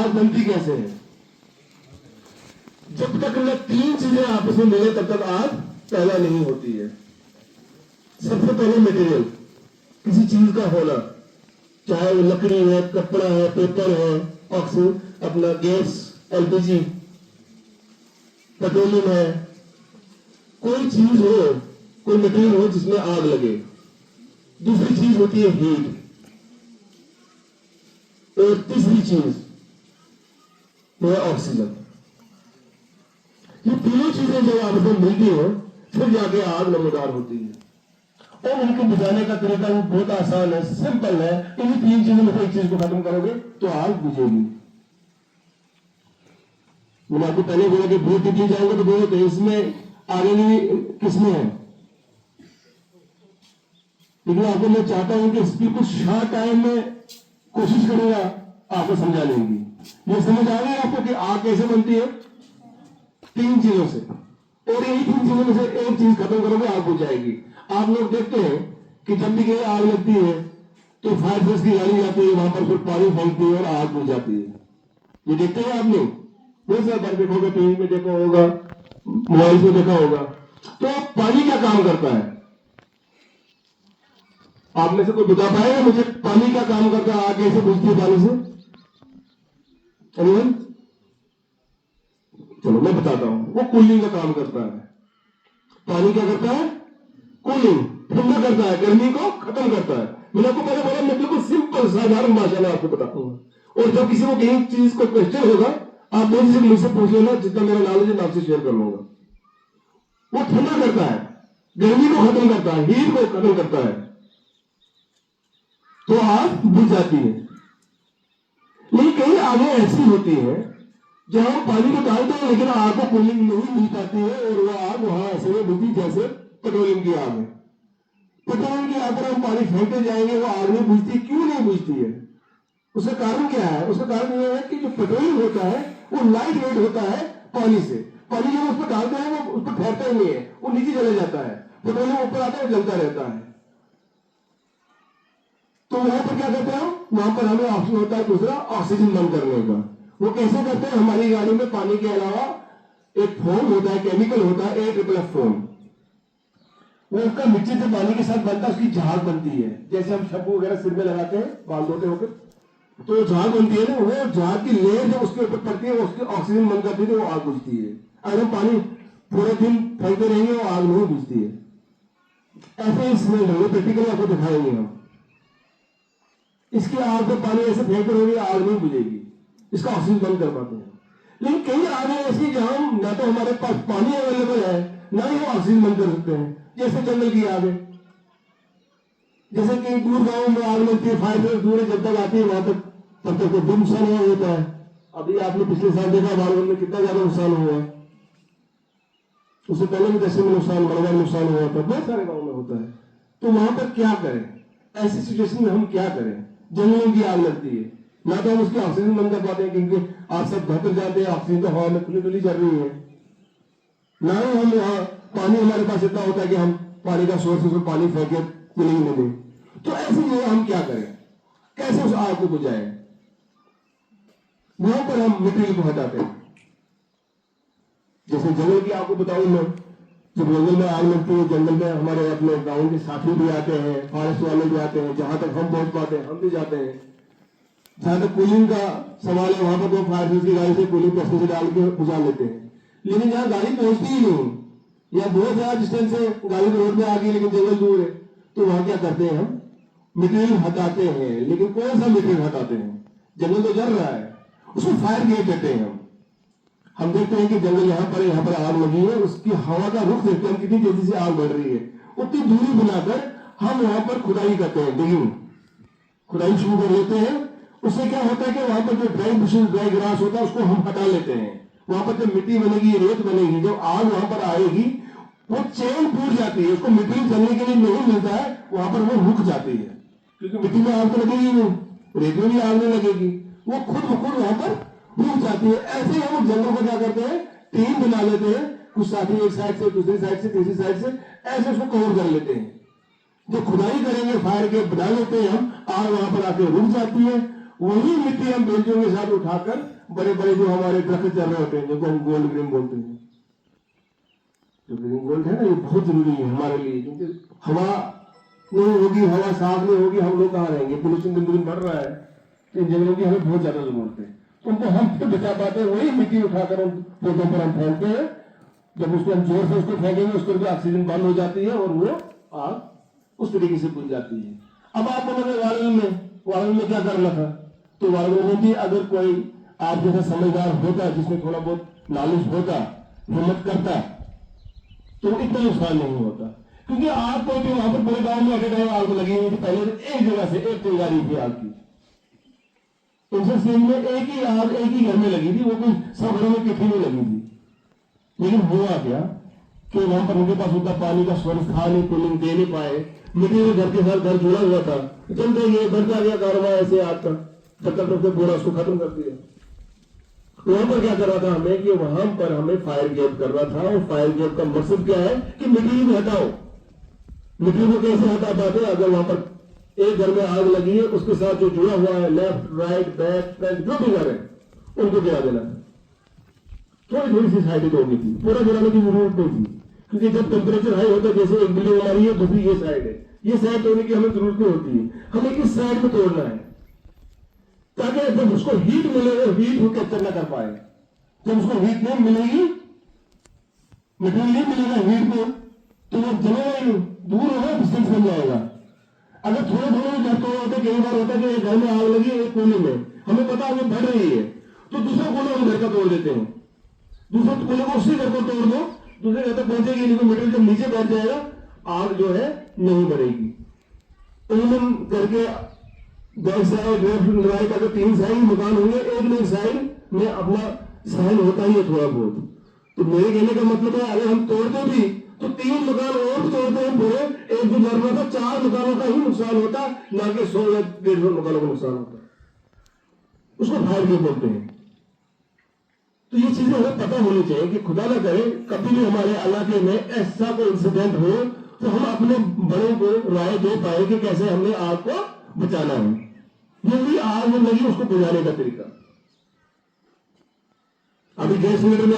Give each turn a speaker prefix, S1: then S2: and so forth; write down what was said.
S1: आग बनती कैसे है? जब तक न तीन चीजें आपस में मिले तब तक आग पैदा नहीं होती है। सबसे पहले मटेरियल, किसी चीज का होना, चाहे वो लकड़ी है, कपड़ा है, पेपर है, ऑक्सीजन, अपना गैस, एलपीजी, पेट्रोलियम है, कोई चीज हो, कोई मटेरियल हो जिसमें आग लगे। दूसरी चीज होती है हीट, और तीसरी चीज वो है ऑक्सीजन। ये तीनों चीजें जब आपस में मिलती हो फिर जाके आग नमूदार होती है। और उनको बुझाने का तरीका भी बहुत आसान है, सिंपल है। इन्हीं तीन चीजों में से एक चीज को खत्म करोगे तो आग बुझेगी। मैंने आपको पहले बोला कि बहुत टिपली जाएंगे तो बहुत है, इसमें आगे नहीं किसमें है, लेकिन आपको मैं चाहता हूं कि इसकी कुछ शॉर्ट टाइम में कोशिश करूंगा आपको समझाने की। ये समझ आ गई आपको कि आग कैसे बनती है? तीन चीजों से, और यही तीन चीजों में से एक चीज खत्म करोगे आग बुझ जाएगी। आप लोग देखते हैं कि जब भी कहीं आग लगती है तो फायर फोर्स की गाड़ी जाती है, वहां पर फिर पानी फेंकती है और आग बुझ जाती है। ये देखते हैं आपने बहुत सारा बार देखोगे, टीवी में देखा होगा, मोबाइल में देखा होगा। तो पानी क्या काम करता है? आप में से कोई बता पाएगा मुझे पानी क्या काम करता है? आग कैसे बुझती है पानी से? एनीवन? चलो मैं बताता हूं। वो कूलिंग का काम करता है। पानी क्या करता है? कूलिंग, ठंडा करता है, गर्मी को खत्म करता है। मैंने आपको पहले बोला, मैं बिल्कुल सिंपल साधारण भाषा में आपको बताऊंगा। और जब किसी को कहीं चीज को क्वेश्चन होगा आप मुझसे पूछ लेना, जितना मेरा नॉलेज है मैं आपसे शेयर कर लूंगा। वो ठंडा करता है, गर्मी को खत्म करता है, हीट को खत्म करता है, तो आग बुझ जाती है। लेकिन कई आगे ऐसी होती है जहां हम पानी को डालते हैं लेकिन आग को कूलिंग नहीं मिल पाती है, और वो आग वहां ऐसे में बुझती जैसे पेट्रोलियम की आग है। पेट्रोलियम की आग पर हम पानी फेंकते जाएंगे, वो आग नहीं बुझती। क्यों नहीं बुझती है? उसका कारण क्या है? उसका कारण यह है कि जो पेट्रोलियम होता है वो लाइट वेट होता है पानी से। पानी जब उस पर डालते हैं वो उस पर ठहरता ही नहीं है, वो नीचे चले जाता है। पेट्रोलियम ऊपर आता है, वो जलता रहता है। तो वहां पर क्या करते हैं? वहां पर हमें ऑप्शन होता है दूसरा, ऑक्सीजन बंद करने का। वो कैसे करते हैं? हमारी गाड़ी में पानी के अलावा एक फोम होता है, केमिकल होता है, AFFF फोम। वो उसका मिक्सचर से पानी के साथ बनता है, उसकी झाग बनती है। जैसे हम शैम्पू वगैरह सिर में लगाते हैं बाल धोते होकर, तो झाग बनती है ना, वो झाग की लेयर जब उसके ऊपर पड़ती है वो उसकी ऑक्सीजन बंद करती है, तो वो आग बुझती है। अगर हम पानी पूरे दिन फेंकते रहेंगे वो आग नहीं बुझती है। ऐसे ही स्मेल है, वो प्रैक्टिकली आपको दिखाएंगे हम। इसकी आग पर पानी ऐसे फेंकते रहेंगे आग नहीं बुझेगी, इसका ऑक्सीजन बंद कर पाते हैं। लेकिन कई आगे ऐसी जहां ना तो हमारे पास पानी अवेलेबल है ना ही वो ऑक्सीजन बंद कर सकते हैं। जैसे जंगल की आग है, जैसे कहीं दूर गांव में आग लगती है, फायर ब्रिगेड दूर जब तक आती है वहां तक तब तक तो नुकसान हुआ होता है। अभी आपने पिछले साल देखा बालवन में कितना ज्यादा नुकसान हुआ है। उससे पहले भी दशे में नुकसान, बड़ा नुकसान हुआ था, बहुत सारे गांव में होता है। तो वहां पर क्या करें? ऐसी सिचुएशन में हम क्या करें? जंगलों की आग लगती है, ना तो हम उसकी ऑक्सीजन बंद कर पाते हैं क्योंकि आप सब बेहतर जानते हैं ऑक्सीजन तो हवा में खुली खुली चल रही है, ना ही हम वहां पानी हमारे पास इतना होता है कि हम पानी का सोर्स उसमें पानी फेंके कूलिंग में दें। तो ऐसी जगह हम क्या करें? कैसे उस आग को बुझाएं? वहां पर हम मटेरियल को हटाते हैं। जैसे जंगल की आपको बताऊं मैं, जब जंगल में आग लगती है, जंगल में हमारे अपने गांव के साथी भी आते हैं, फॉरेस्ट वाले भी आते हैं, जहां तक हम पहुंच पाते हैं हम भी जाते हैं। जहां तक कूलिंग का सवाल है वहां पर तो फायर सर्विस की गाड़ी से कूलिंग पस्ते से डाल के बुझा लेते हैं। लेकिन जहां गाड़ी पहुंचती ही नहीं, या बहुत ज्यादा डिस्टेंस है, गाड़ी रोड में आ गई लेकिन जंगल दूर है, तो वहां क्या करते हैं? हम मटेरियल हटाते हैं। लेकिन कौन सा मटेरियल हटाते हैं? जंगल तो जल रहा है, उसको फायर गेट देते हैं हम देखते हैं कि जंगल यहाँ पर आग लगी है, उसकी हवा का रुख देखते हैं कितनी तेजी से आग बढ़ रही है। उतनी दूरी बनाकर हम वहां पर खुदाई करते हैं, डिगिंग, खुदाई शुरू कर लेते हैं। उससे क्या होता है कि वहां पर जो ड्राई बुशेस, ड्राई ग्रास होता है उसको हम हटा लेते हैं। वहां पर जब मिट्टी बनेगी, रेत बनेगी, जब आग वहां पर आएगी वो चेन टूट जाती है, उसको मटेरियल जलने के लिए नहीं मिलता है, वहां पर वो रुक जाती है। क्योंकि मिट्टी में आग तो लगेगी नहीं, रेत में भी आग नहीं लगेगी, वो खुद ब खुद वहां पर रुक जाती है। ऐसे ही हम जंगलों को क्या करते हैं? टीम बना लेते हैं, कुछ साथी एक साइड से, दूसरी साइड से, तीसरी साइड से, ऐसे उसको कवर कर लेते हैं। जो खुदाई करेंगे फायर के बना लेते हैं हम, आग वहां पर आके रुक जाती है वही मिट्टी हम बेंचों के साथ उठाकर बड़े बड़े जो हमारे दरख्त चल रहे होते हैं, जिनको हम गोल्ड ग्रीन बोलते हैं, जो ग्रीन गोल्ड है ना, ये बहुत जरूरी है हमारे लिए, क्योंकि हवा नहीं होगी, हवा साफ नहीं होगी, हम लोग कहाँ रहेंगे? पोल्यूशन दिन दिन बढ़ रहा है, तो इन जंगलों की हमें बहुत ज्यादा जरूरत है। तो उनको हम फिर बचा पाते हैं, वही मिट्टी उठाकर उन पौधों पर हम फेंकते हैं। जब उसको हम जोर से उसको फेंकेंगे, उसको भी ऑक्सीजन बंद हो जाती है और वो आग उस तरीके से बुझ जाती है। अब आप बोलोगे वायरल में क्या करना था? तो वायरल में भी अगर कोई आप जैसा समझदार होता, जिसमें थोड़ा बहुत नॉलेज होता, हिम्मत करता, तो इतना नुकसान नहीं होता। क्योंकि आग कोई भी वहां पर पूरे गांव में एट टाइम आग लगी हुई थी। पहले एक जगह से एक चिंगारी थी आग की, इंसर सिंह में एक ही आग एक ही घर में लगी थी, वो कोई सब घरों में इकट्ठी नहीं लगी थी। लेकिन हुआ क्या कि वहां पर उनके पास उतना पानी का सोर्स था नहीं, कूलिंग दे नहीं पाए, मिट्टी के घर के साथ घर जुड़ा हुआ था, चलते ये बढ़ता गया कारोबार ऐसे आग का, तब तक उसने पूरा उसको खत्म कर दिया। वहां पर क्या कर रहा था हमें कि वहां पर हमें फायर गैप कर रहा था, और फायर गैप का मकसद क्या है कि मिट्टी को हटाओ। मिट्टी को कैसे हटा पाते? अगर वहां पर एक घर में आग लगी है, उसके साथ जो जुड़ा हुआ है, लेफ्ट राइट बैक फ्रंट जो भी घर है, उनको गिरा देना। थोड़ी थोड़ी सी साइड तोड़नी थी, पूरा गिराने की जरूरत नहीं थी, क्योंकि जब टेम्परेचर हाई होता है, जैसे एक बिल्डिंग हमारी है, दूसरी ये साइड है, ये साइड तोड़ने की हमें जरूरत नहीं होती है, हमें इस साइड में तोड़ना है, ताकि जब उसको हीट मिले, वो हीट को कैप्चर न कर पाए। जब उसको हीट नहीं मिलेगी, मटेरियल नहीं मिलेगा हीट को, तो वो जलेगा ही, दूर होगा, डिस्टेंस बन जाएगा। अगर थोड़े थोड़े घर तोड़ होते, कई बार होता है कि एक घर में आग लगी एक कोने में, हमें पता है वो बढ़ रही है, तो दूसरा कोने हम घर का तोड़ देते हैं, दूसरे कोने को उसी घर को तोड़ दो, दूसरे घर तक पहुंचेगी नहीं, तो मटेरियल जब नीचे बैठ जाएगा, आग जो है नहीं बढ़ेगी। उन्होंने घर के बैक साइड लेफ्ट राइट अगर 3 साइड मकान होंगे, एक नहीं साइड में अपना साइड होता ही है थोड़ा बहुत। तो मेरे कहने का मतलब है, अगर हम तोड़ते भी तो 3 मकान और तोड़ते हैं पूरे, एक जो मरना था 4 मकानों का ही नुकसान होता, ना कि 100 या 150 मकानों का नुकसान होता। उसको फायर क्यों बोलते हैं? तो ये चीजें हमें पता होनी चाहिए कि खुदा ना करे कभी भी हमारे इलाके में ऐसा कोई इंसिडेंट हो, तो हम अपने बड़ों को राय दे पाए कि कैसे हमने आग को बचाना है, जो भी आग में लगी उसको बुझाने का तरीका। अभी गैस सिलेंडर में